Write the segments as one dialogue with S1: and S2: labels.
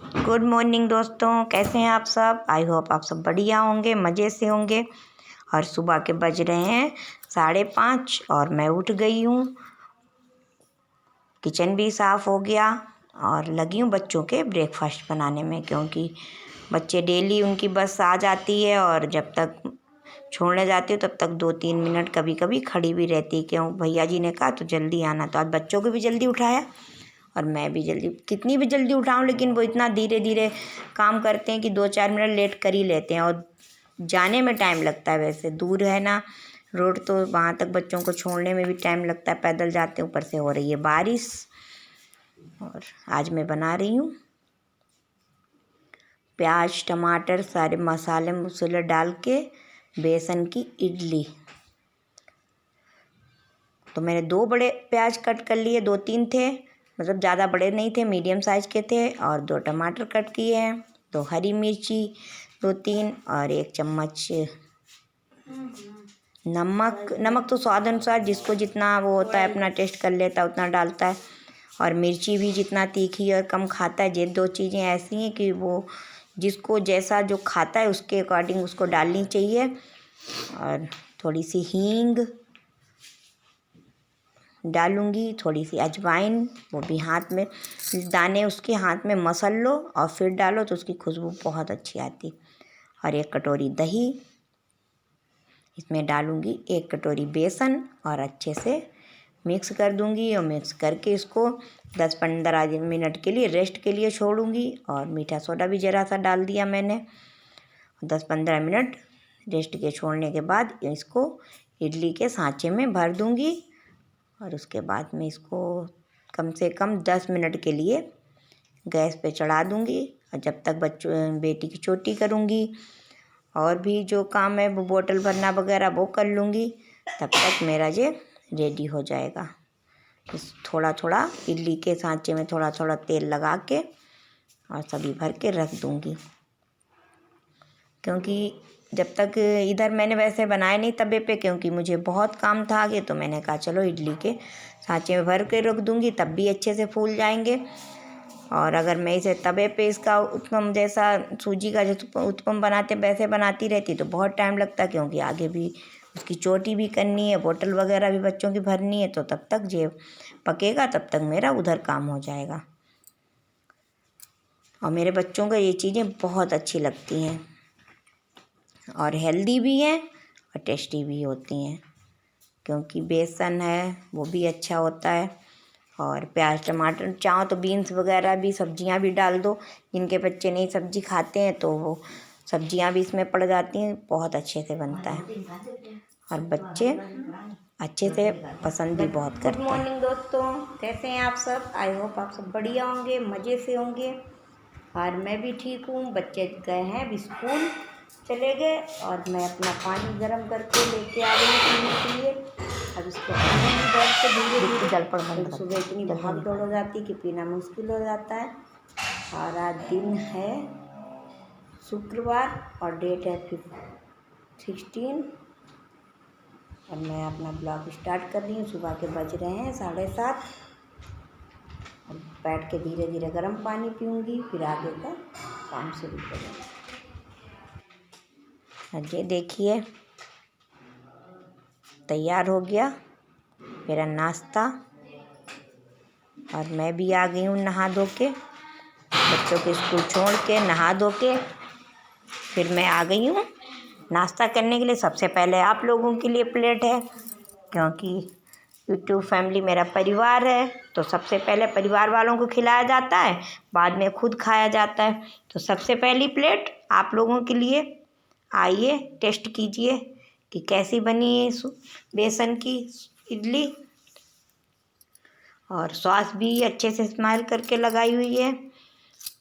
S1: Good morning दोस्तों, कैसे हैं आप सब। आई होप आप सब बढ़िया होंगे, मज़े से होंगे। और सुबह के बज रहे हैं 5:30 और मैं उठ गई हूँ। किचन भी साफ़ हो गया और लगी हूँ बच्चों के ब्रेकफास्ट बनाने में, क्योंकि बच्चे डेली उनकी बस आ जाती है और जब तक छोड़ने जाती हूँ तब तक 2-3 मिनट कभी कभी खड़ी भी रहती। क्यों, भैया जी ने कहा तो जल्दी आना, तो आज बच्चों को भी जल्दी उठाया और मैं भी जल्दी। कितनी भी जल्दी उठाऊं लेकिन वो इतना धीरे धीरे काम करते हैं कि 2-4 मिनट लेट कर ही लेते हैं। और जाने में टाइम लगता है, वैसे दूर है ना रोड, तो वहाँ तक बच्चों को छोड़ने में भी टाइम लगता है। पैदल जाते हैं, ऊपर से हो रही है बारिश। और आज मैं बना रही हूँ प्याज टमाटर सारे मसाले मसाले डाल के बेसन की इडली। तो मैंने 2 बड़े प्याज कट कर लिए, 2-3 थे, मतलब ज़्यादा बड़े नहीं थे, मीडियम साइज़ के थे। और 2 टमाटर कट किए हैं, 2 हरी मिर्ची 2-3 और 1 चम्मच नमक तो स्वाद अनुसार, जिसको जितना वो होता है अपना टेस्ट कर लेता है उतना डालता है। और मिर्ची भी जितना तीखी और कम खाता है। ये 2 चीज़ें ऐसी हैं कि वो जिसको जैसा जो खाता है उसके अकॉर्डिंग उसको डालनी चाहिए। और थोड़ी सी हींग डालूंगी, थोड़ी सी अजवाइन, वो भी हाथ में दाने उसके हाथ में मसल लो और फिर डालो तो उसकी खुशबू बहुत अच्छी आती। और 1 कटोरी दही, इसमें डालूंगी 1 कटोरी बेसन और अच्छे से मिक्स कर दूंगी। और मिक्स करके इसको 10-15 मिनट के लिए रेस्ट के लिए छोड़ूंगी। और मीठा सोडा भी ज़रा सा डाल दिया मैंने। 10-15 मिनट रेस्ट के छोड़ने के बाद इसको इडली के सांचे में भर दूंगी। और उसके बाद में इसको कम से कम 10 मिनट के लिए गैस पे चढ़ा दूंगी। और जब तक बेटी की चोटी करूंगी और भी जो काम है वो बोतल भरना वगैरह वो कर लूँगी, तब तक मेरा ये रेडी हो जाएगा। इस थोड़ा थोड़ा इडली के सांचे में थोड़ा थोड़ा तेल लगा के और सभी भर के रख दूंगी। क्योंकि जब तक इधर मैंने वैसे बनाया नहीं तवे पे, क्योंकि मुझे बहुत काम था आगे, तो मैंने कहा चलो इडली के सांचे में भर के रख दूंगी, तब भी अच्छे से फूल जाएंगे। और अगर मैं इसे तवे पे इसका उत्पम जैसा सूजी का जो उत्पम बनाते वैसे बनाती रहती तो बहुत टाइम लगता, क्योंकि आगे भी उसकी चोटी भी करनी है, बोतल वगैरह भी बच्चों की भरनी है। तो तब तक ये पकेगा, तब तक मेरा उधर काम हो जाएगा। और मेरे बच्चों को ये चीज़ें बहुत अच्छी लगती हैं और हेल्दी भी हैं और टेस्टी भी होती हैं, क्योंकि बेसन है वो भी अच्छा होता है। और प्याज टमाटर, चाहो तो बीन्स वगैरह भी सब्जियां भी डाल दो। जिनके बच्चे नहीं सब्जी खाते हैं तो वो सब्जियां भी इसमें पड़ जाती हैं, बहुत अच्छे से बनता है और बच्चे अच्छे से पसंद भी बहुत करते हैं। गुड मॉर्निंग दोस्तों, कैसे हैं आप सब। आई होप आप सब बढ़िया होंगे, मज़े से होंगे। और मैं भी ठीक हूँ। बच्चे गए हैं अभी स्कूल, चले गए और मैं अपना पानी गर्म करके लेके आ गई पीने के लिए। अब इसको बैठ के धीरे धीरे जल पर बंद, सुबह इतनी भाग दौड़ हो जाती कि पीना मुश्किल हो जाता है। और आज दिन है शुक्रवार और डेट है 16। और मैं अपना ब्लॉग स्टार्ट कर रही हूँ। सुबह के बज रहे हैं 7:30 और बैठ के धीरे धीरे गर्म पानी पीऊँगी, फिर आगे का काम शुरू करूँगी। ये देखिए तैयार हो गया मेरा नाश्ता। और मैं भी आ गई हूँ नहा धो के, बच्चों के स्कूल छोड़ के नहा धो के फिर मैं आ गई हूँ नाश्ता करने के लिए। सबसे पहले आप लोगों के लिए प्लेट है, क्योंकि यूट्यूब फैमिली मेरा परिवार है, तो सबसे पहले परिवार वालों को खिलाया जाता है, बाद में खुद खाया जाता है। तो सबसे पहली प्लेट आप लोगों के लिए। आइए टेस्ट कीजिए कि कैसी बनी है बेसन की इडली। और सॉस भी अच्छे से इस्तेमाल करके लगाई हुई है,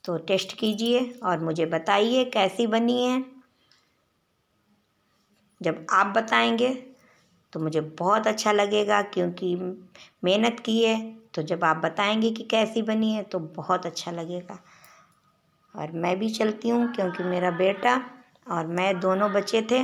S1: तो टेस्ट कीजिए और मुझे बताइए कैसी बनी है। जब आप बताएंगे तो मुझे बहुत अच्छा लगेगा, क्योंकि मेहनत की है। तो जब आप बताएंगे कि कैसी बनी है तो बहुत अच्छा लगेगा। और मैं भी चलती हूँ, क्योंकि मेरा बेटा और मैं दोनों बचे थे।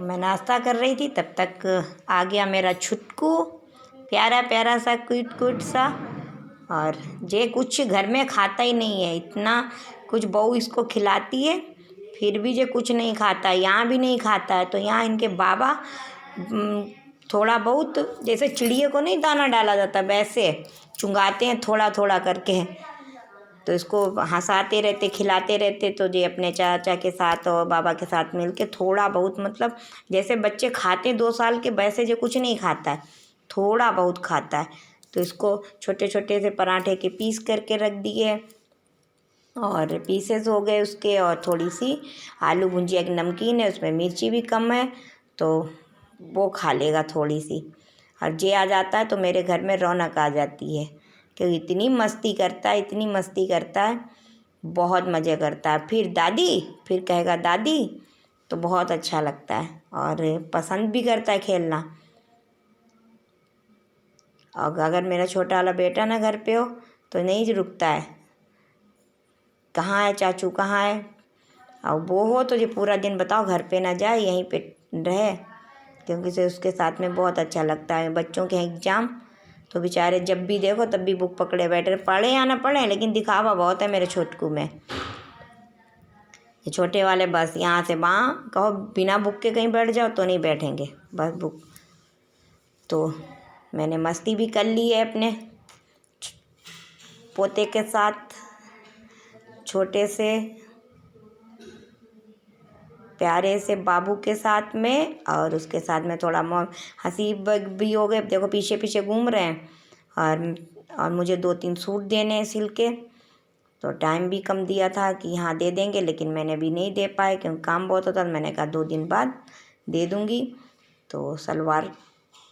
S1: मैं नाश्ता कर रही थी तब तक आ गया मेरा छुटकू, प्यारा प्यारा सा क्यूट क्यूट सा। और जे कुछ घर में खाता ही नहीं है, इतना कुछ बहू इसको खिलाती है फिर भी जे कुछ नहीं खाता है, यहाँ भी नहीं खाता है। तो यहाँ इनके बाबा थोड़ा बहुत, जैसे चिड़िए को नहीं दाना डाला जाता वैसे चुंगाते हैं थोड़ा थोड़ा करके। तो इसको हंसाते रहते, खिलाते रहते। तो जे अपने चाचा के साथ और बाबा के साथ मिल के थोड़ा बहुत, मतलब जैसे बच्चे खाते 2 साल के वैसे जो कुछ नहीं खाता है, थोड़ा बहुत खाता है। तो इसको छोटे छोटे से पराठे के पीस करके रख दिए और पीसेस हो गए उसके। और थोड़ी सी आलू भुजिया की नमकीन है, उसमें मिर्ची भी कम है तो वो खा लेगा थोड़ी सी। और जे आ जाता है तो मेरे घर में रौनक आ जाती है, क्योंकि इतनी मस्ती करता है, इतनी मस्ती करता है, बहुत मज़े करता है। फिर दादी, फिर कहेगा दादी, तो बहुत अच्छा लगता है और पसंद भी करता है खेलना। और अगर मेरा छोटा वाला बेटा ना घर पे हो तो नहीं रुकता है, कहाँ है चाचू, कहाँ है। और वो हो तो ये पूरा दिन बताओ घर पे ना जाए, यहीं पे रहे, क्योंकि से उसके साथ में बहुत अच्छा लगता है। बच्चों के एग्ज़ाम तो बेचारे जब भी देखो तब भी बुक पकड़े बैठे, पढ़े या ना पढ़े, लेकिन दिखावा बहुत है मेरे छोटकू में। ये छोटे वाले बस यहाँ से वहाँ, कहो बिना बुक के कहीं बैठ जाओ तो नहीं बैठेंगे, बस बुक। तो मैंने मस्ती भी कर ली है अपने पोते के साथ, छोटे से प्यारे से बाबू के साथ में। और उसके साथ में थोड़ा हंसी भी हो गए। देखो पीछे पीछे घूम रहे हैं। और मुझे 2-3 सूट देने हैं सिल के, तो टाइम भी कम दिया था कि हाँ दे देंगे, लेकिन मैंने भी नहीं दे पाए क्योंकि काम बहुत होता। मैंने कहा 2 दिन बाद दे दूँगी। तो सलवार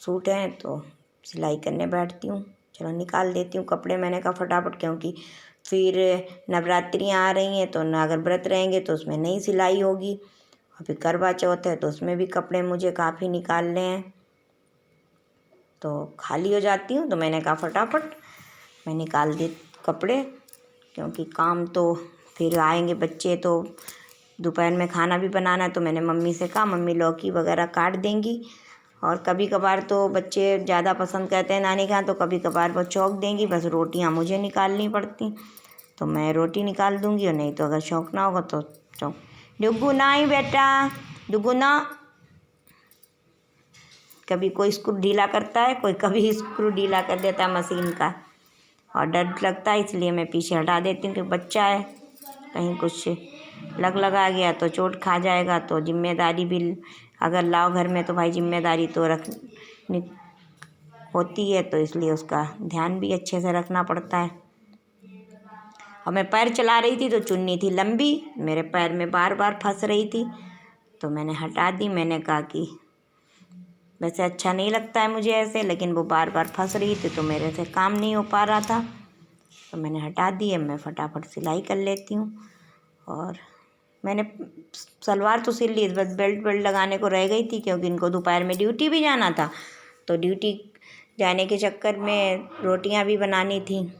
S1: सूट हैं तो सिलाई करने बैठती हूँ, चलो निकाल देती हूँ कपड़े। मैंने कहा फटाफट, क्योंकि फिर नवरात्रियाँ आ रही हैं तो ना, अगर व्रत रहेंगे तो उसमें नहीं सिलाई होगी। और फिर करवा चौथ है तो उसमें भी कपड़े मुझे काफ़ी निकालने हैं, तो खाली हो जाती हूँ। तो मैंने कहा फटाफट मैं निकाल दी कपड़े, क्योंकि काम तो फिर आएंगे बच्चे तो दोपहर में खाना भी बनाना है। तो मैंने मम्मी से कहा मम्मी लौकी वगैरह काट देंगी। और कभी कभार तो बच्चे ज़्यादा पसंद करते हैं नानी के यहाँ, तो कभी कभार वो चौंक देंगी, बस रोटियाँ मुझे निकालनी पड़ती। तो मैं रोटी निकाल दूँगी, और नहीं तो अगर शौक ना होगा तो चौंक। डुग्गू ना ही बेटा, डुग्गू ना। कभी कोई स्क्रू ढीला करता है, कोई कभी स्क्रू ढीला कर देता है मशीन का, और डर लगता है इसलिए मैं पीछे हटा देती हूँ कि बच्चा है, कहीं कुछ लगा गया तो चोट खा जाएगा। तो जिम्मेदारी भी अगर लाओ घर में तो भाई जिम्मेदारी तो रखनी होती है, तो इसलिए उसका ध्यान भी अच्छे से रखना पड़ता है। और मैं पैर चला रही थी तो चुन्नी थी लंबी, मेरे पैर में बार बार फंस रही थी, तो मैंने हटा दी। मैंने कहा कि वैसे अच्छा नहीं लगता है मुझे ऐसे, लेकिन वो बार बार फंस रही थी तो मेरे से काम नहीं हो पा रहा था, तो मैंने हटा दी। अब मैं फटाफट सिलाई कर लेती हूँ। और मैंने सलवार तो सिल ली, बस बेल्ट लगाने को रह गई थी, क्योंकि इनको दोपहर में ड्यूटी भी जाना था। तो ड्यूटी जाने के चक्कर में रोटियां भी बनानी थी,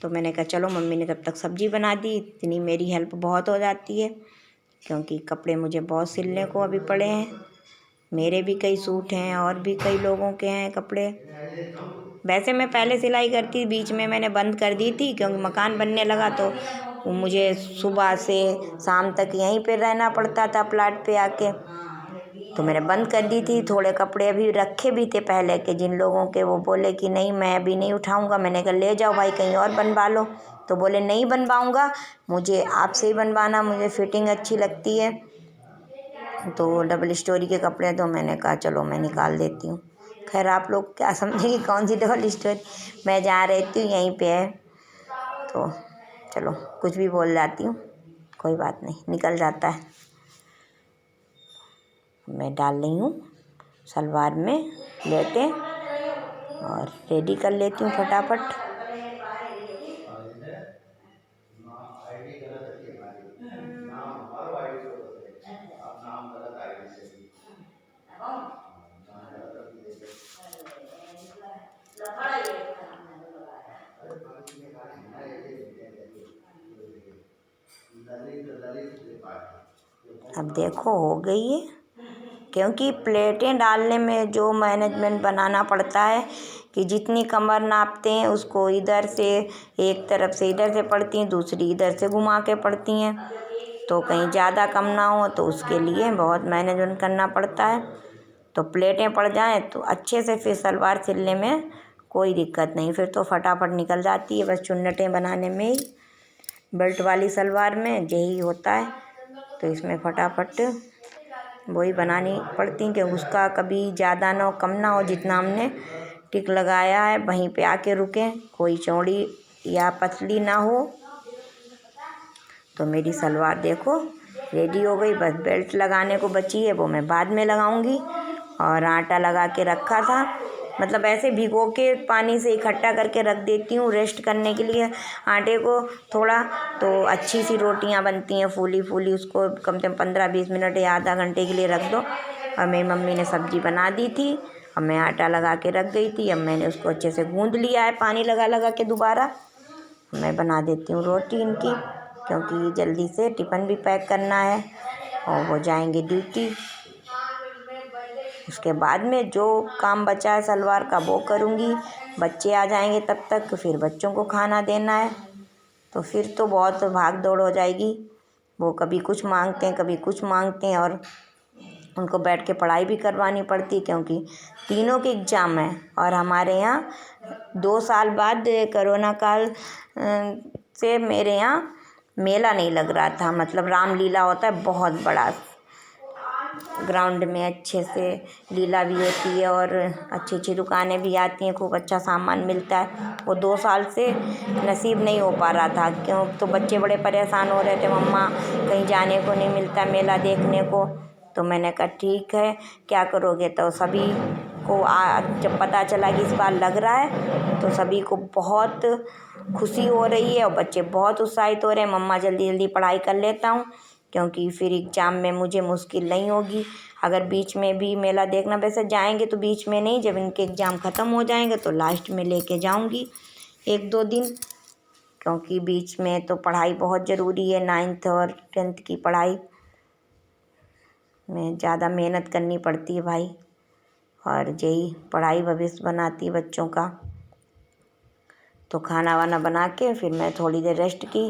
S1: तो मैंने कहा चलो मम्मी ने तब तक सब्ज़ी बना दी। इतनी मेरी हेल्प बहुत हो जाती है, क्योंकि कपड़े मुझे बहुत सिलने को अभी पड़े हैं। मेरे भी कई सूट हैं और भी कई लोगों के हैं कपड़े। वैसे मैं पहले सिलाई करती, बीच में मैंने बंद कर दी थी, क्योंकि मकान बनने लगा तो मुझे सुबह से शाम तक यहीं पे रहना पड़ता था प्लाट पे आके, तो मैंने बंद कर दी थी। थोड़े कपड़े अभी रखे भी थे पहले के, जिन लोगों के, वो बोले कि नहीं मैं अभी नहीं उठाऊंगा। मैंने कहा ले जाओ भाई कहीं और बनवा लो, तो बोले नहीं बनवाऊंगा, मुझे आपसे ही बनवाना, मुझे फिटिंग अच्छी लगती है। तो डबल स्टोरी के कपड़े, तो मैंने कहा चलो मैं निकाल देती हूँ। खैर आप लोग क्या समझेंगे कौन सी डबल स्टोरी, मैं जहाँ रहती हूँ यहीं पे है, तो चलो कुछ भी बोल जाती हूँ, कोई बात नहीं, निकल जाता है। मैं डाल रही हूँ सलवार में लेटे और रेडी कर लेती हूँ फटाफट। आईडी गलत है हमारी, नाम हमारा आईडी से होता है, अब नाम गलत आईडी से भी नाम गलत रख दिए। अरे पानी में का है ये ललित ललित त्रिपाठी। अब देखो हो गई है, क्योंकि प्लेटें डालने में जो मैनेजमेंट बनाना पड़ता है कि जितनी कमर नापते हैं उसको इधर से एक तरफ से इधर से पड़ती हैं, दूसरी इधर से घुमा के पड़ती हैं, तो कहीं ज़्यादा कम ना हो, तो उसके लिए बहुत मैनेजमेंट करना पड़ता है। तो प्लेटें पड़ जाएं तो अच्छे से फिर सलवार सिलने में कोई दिक्कत नहीं, फिर तो फटाफट निकल जाती है। बस चुन्नटें बनाने में ही बेल्ट वाली सलवार में यही होता है, तो इसमें फटाफट वही बनानी पड़ती कि उसका कभी ज़्यादा ना हो कम ना हो, जितना हमने टिक लगाया है वहीं पे आके रुकें, कोई चौड़ी या पतली ना हो। तो मेरी सलवार देखो रेडी हो गई, बस बेल्ट लगाने को बची है, वो मैं बाद में लगाऊंगी। और आटा लगा के रखा था, मतलब ऐसे भिगो के पानी से इकट्ठा करके रख देती हूँ रेस्ट करने के लिए आटे को थोड़ा, तो अच्छी सी रोटियां बनती हैं फूली फूली। उसको कम से कम 15-20 मिनट या आधा घंटे के लिए रख दो। और मेरी मम्मी ने सब्ज़ी बना दी थी और मैं आटा लगा के रख गई थी। अब मैंने उसको अच्छे से गूँध लिया है पानी लगा लगा के दोबारा। मैं बना देती हूँ रोटी इनकी, क्योंकि जल्दी से टिफ़िन भी पैक करना है और वो जाएंगे ड्यूटी। उसके बाद में जो काम बचा है सलवार का वो करूँगी। बच्चे आ जाएंगे तब तक, फिर बच्चों को खाना देना है, तो फिर तो बहुत भाग दौड़ हो जाएगी। वो कभी कुछ मांगते हैं कभी कुछ मांगते हैं, और उनको बैठ के पढ़ाई भी करवानी पड़ती है क्योंकि तीनों के एग्ज़ाम है। और हमारे यहाँ 2 साल बाद कोरोना काल से मेरे यहाँ मेला नहीं लग रहा था, मतलब रामलीला होता है बहुत बड़ा ग्राउंड में, अच्छे से लीला भी होती है और अच्छी अच्छी दुकानें भी आती हैं, खूब अच्छा सामान मिलता है। वो 2 साल से नसीब नहीं हो पा रहा था, क्यों तो बच्चे बड़े परेशान हो रहे थे, मम्मा कहीं जाने को नहीं मिलता मेला देखने को। तो मैंने कहा ठीक है क्या करोगे। तो सभी को जब पता चला कि इस बार लग रहा है तो सभी को बहुत खुशी हो रही है और बच्चे बहुत उत्साहित हो रहे हैं, मम्मा जल्दी जल्दी पढ़ाई कर लेता हूँ क्योंकि फिर एग्ज़ाम में मुझे मुश्किल नहीं होगी। अगर बीच में भी मेला देखना, वैसे जाएंगे तो बीच में नहीं, जब इनके एग्ज़ाम ख़त्म हो जाएंगे तो लास्ट में लेके जाऊंगी 1-2 दिन, क्योंकि बीच में तो पढ़ाई बहुत ज़रूरी है। 9th और 10th की पढ़ाई में ज़्यादा मेहनत करनी पड़ती है भाई, और यही पढ़ाई भविष्य बनाती है बच्चों का। तो खाना वाना बना के फिर मैं थोड़ी देर रेस्ट की।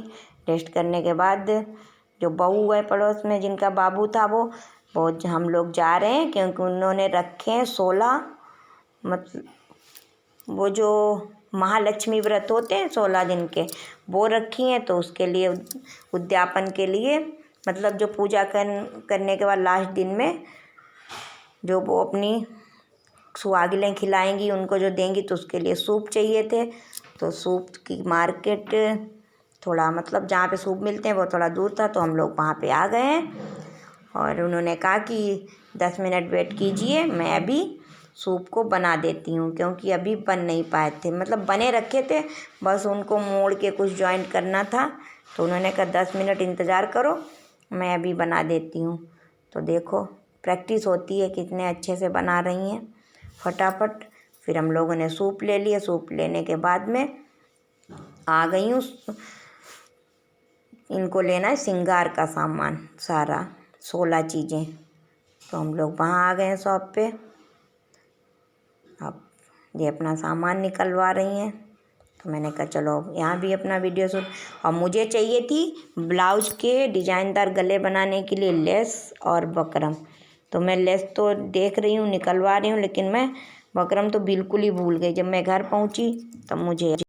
S1: रेस्ट करने के बाद जो बहू है पड़ोस में जिनका बाबू था वो हम लोग जा रहे हैं, क्योंकि उन्होंने रखे हैं 16, मतलब वो जो महालक्ष्मी व्रत होते हैं 16 दिन के, वो रखी हैं। तो उसके लिए उद्यापन के लिए, मतलब जो पूजा करने के बाद लास्ट दिन में जो वो अपनी सुहागिनें खिलाएंगी, उनको जो देंगी, तो उसके लिए सूप चाहिए थे। तो सूप की मार्केट थोड़ा, मतलब जहाँ पे सूप मिलते हैं वो थोड़ा दूर था, तो हम लोग वहाँ पे आ गए हैं। और उन्होंने कहा कि 10 मिनट वेट कीजिए, मैं अभी सूप को बना देती हूँ, क्योंकि अभी बन नहीं पाए थे, मतलब बने रखे थे, बस उनको मोड़ के कुछ जॉइंट करना था। तो उन्होंने कहा 10 मिनट इंतज़ार करो, मैं अभी बना देती हूँ। तो देखो प्रैक्टिस होती है, कितने अच्छे से बना रही हैं फटाफट। फिर हम लोगों ने सूप ले लिया। सूप लेने के बाद में आ गई हूँ, इनको लेना है श्रृंगार का सामान सारा, 16 चीज़ें। तो हम लोग वहाँ आ गए हैं शॉप पे। अब ये अपना सामान निकलवा रही हैं, तो मैंने कहा चलो यहाँ भी अपना वीडियो शूट। और मुझे चाहिए थी ब्लाउज के डिजाइनदार गले बनाने के लिए लेस और बकरम। तो मैं लेस तो देख रही हूँ, निकलवा रही हूँ, लेकिन मैं बकरम तो बिल्कुल ही भूल गई। जब मैं घर पहुँची तब मुझे